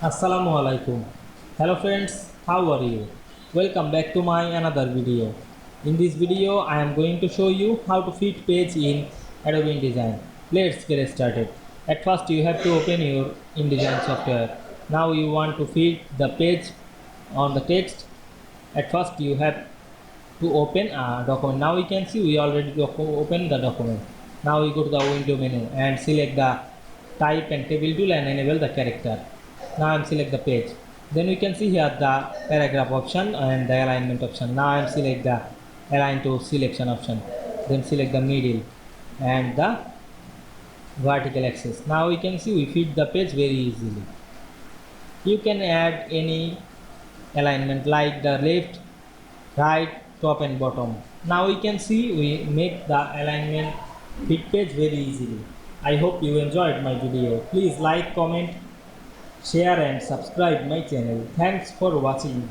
Assalamu Walaikum. Hello friends, how are you? Welcome back to my another video. In this video, I am going to show you how to fit page in Adobe InDesign. Let's get started. At first, you have to open your InDesign software. Now you want to fit the page on the text. At first, you have to open a document. Now we can see we already open the document. Now we go to the window menu and select the type and table tool and enable the character. Now I am select the page. Then we can see here the paragraph option and the alignment option. Now I am select the align to selection option. Then select the middle and the vertical axis. Now we can see we fit the page very easily. You can add any alignment like the left, right, top and bottom. Now we can see we make the alignment fit page very easily. I hope you enjoyed my video. Please like, comment, share and subscribe my channel. Thanks for watching.